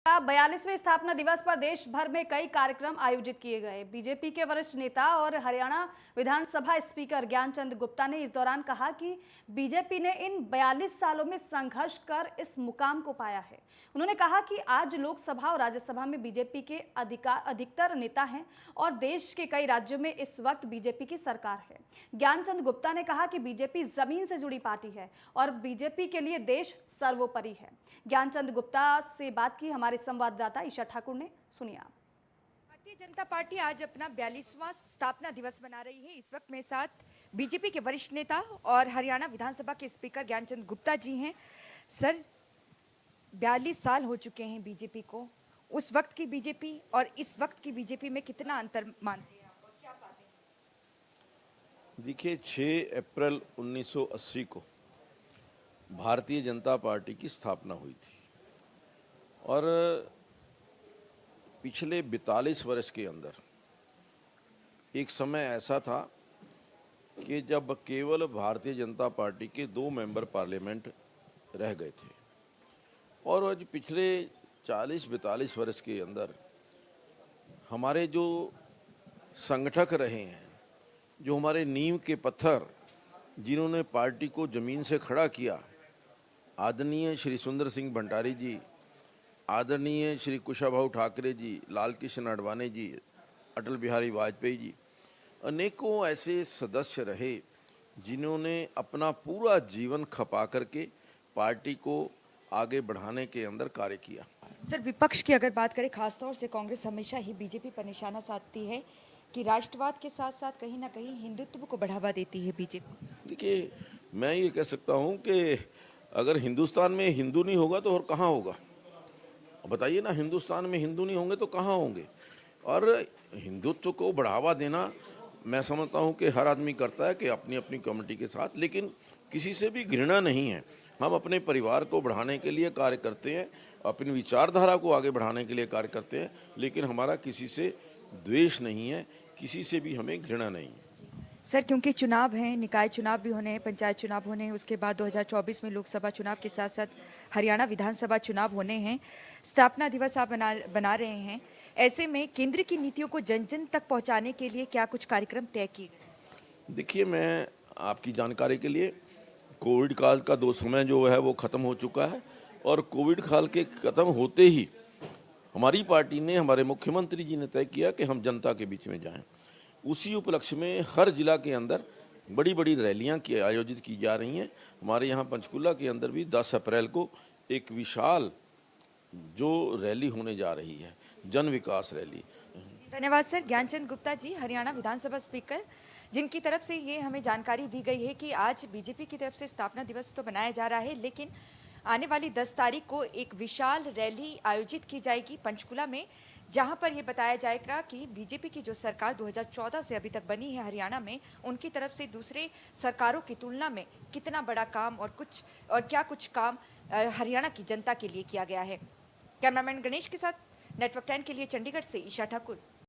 का 42वें स्थापना दिवस पर देश भर में कई कार्यक्रम आयोजित किए गए। बीजेपी के वरिष्ठ नेता और हरियाणा विधानसभा स्पीकर ज्ञानचंद गुप्ता ने इस दौरान कहा कि बीजेपी ने इन 42 सालों में संघर्ष कर इस मुकाम को पाया है। उन्होंने कहा कि आज लोकसभा और राज्यसभा में बीजेपी के अधिकतर नेता हैं और देश के कई राज्यों में इस वक्त बीजेपी की सरकार है। ज्ञानचंद गुप्ता ने कहा कि बीजेपी जमीन से जुड़ी पार्टी है और बीजेपी के लिए देश सर्वोपरि है। ज्ञानचंद गुप्ता से बात की हमारे संवाददाता ईशा ठाकुर ने। सुनिए आप। भारतीय जनता पार्टी आज अपना 42वां स्थापना दिवस मना रही है। इस वक्त मेरे साथ बीजेपी के वरिष्ठ नेता और हरियाणा विधानसभा के स्पीकर ज्ञानचंद गुप्ता जी हैं। सर, 42 साल हो चुके हैं बीजेपी को। उस वक्त की बीजेपी और इस वक्त की बीजेपी में कितना अंतर मानते हैं आप और क्या पाते हैं? देखिए, 6 अप्रैल 1980 को भारतीय जनता पार्टी की स्थापना हुई थी और पिछले 42 वर्ष के अंदर एक समय ऐसा था कि जब केवल भारतीय जनता पार्टी के 2 मेंबर पार्लियामेंट रह गए थे और आज पिछले 40-42 वर्ष के अंदर हमारे जो संगठक रहे हैं, जो हमारे नींव के पत्थर, जिन्होंने पार्टी को ज़मीन से खड़ा किया, आदरणीय श्री सुंदर सिंह भंडारी जी, आदरणीय श्री कुशाभाऊ ठाकरे जी, लाल कृष्ण आडवाणी जी, अटल बिहारी वाजपेयी जी, अनेकों ऐसे सदस्य रहे जिन्होंने अपना पूरा जीवन खपा करके पार्टी को आगे बढ़ाने के अंदर कार्य किया। सर, विपक्ष की अगर बात करें, खासतौर से कांग्रेस हमेशा ही बीजेपी पर निशाना साधती है कि राष्ट्रवाद के साथ साथ कहीं ना कहीं हिंदुत्व को बढ़ावा देती है बीजेपी। देखिए, मैं ये कह सकता हूँ कि अगर हिंदुस्तान में हिंदू नहीं होगा तो और कहाँ होगा? बताइए ना, हिंदुस्तान में हिंदू नहीं होंगे तो कहाँ होंगे? और हिंदुत्व को बढ़ावा देना मैं समझता हूँ कि हर आदमी करता है कि अपनी अपनी कम्युनिटी के साथ, लेकिन किसी से भी घृणा नहीं है। हम अपने परिवार को बढ़ाने के लिए कार्य करते हैं, अपनी विचारधारा को आगे बढ़ाने के लिए कार्य करते हैं, लेकिन हमारा किसी से द्वेष नहीं है, किसी से भी हमें घृणा नहीं है। सर, क्योंकि चुनाव हैं, निकाय चुनाव भी होने हैं, पंचायत चुनाव होने हैं, उसके बाद 2024 में लोकसभा चुनाव के साथ साथ हरियाणा विधानसभा चुनाव होने हैं। स्थापना दिवस आप बना रहे हैं, ऐसे में केंद्र की नीतियों को जन जन तक पहुंचाने के लिए क्या कुछ कार्यक्रम तय किए गए? देखिए, मैं आपकी जानकारी के लिए, कोविड काल का 2 समय जो है वो ख़त्म हो चुका है और कोविड काल के ख़त्म होते ही हमारी पार्टी ने, हमारे मुख्यमंत्री जी ने तय किया कि हम जनता के बीच में जाएं। उसी उपलक्ष्य में हर जिला के अंदर बड़ी बड़ी रैलियां आयोजित की जा रही हैं। हमारे यहाँ पंचकुला के अंदर भी 10 अप्रैल को एक विशाल जो रैली होने जा रही है, जन विकास रैली। धन्यवाद सर। ज्ञानचंद गुप्ता जी, हरियाणा विधानसभा स्पीकर, जिनकी तरफ से ये हमें जानकारी दी गई है कि आज बीजेपी की तरफ से स्थापना दिवस तो मनाया जा रहा है, लेकिन आने वाली 10 तारीख को एक विशाल रैली आयोजित की जाएगी पंचकुला में, जहां पर यह बताया जाएगा कि बीजेपी की जो सरकार 2014 से अभी तक बनी है हरियाणा में, उनकी तरफ से दूसरे सरकारों की तुलना में कितना बड़ा काम और क्या कुछ काम हरियाणा की जनता के लिए किया गया है। कैमरामैन गणेश के साथ नेटवर्क 10 के लिए चंडीगढ़ से ईशा ठाकुर।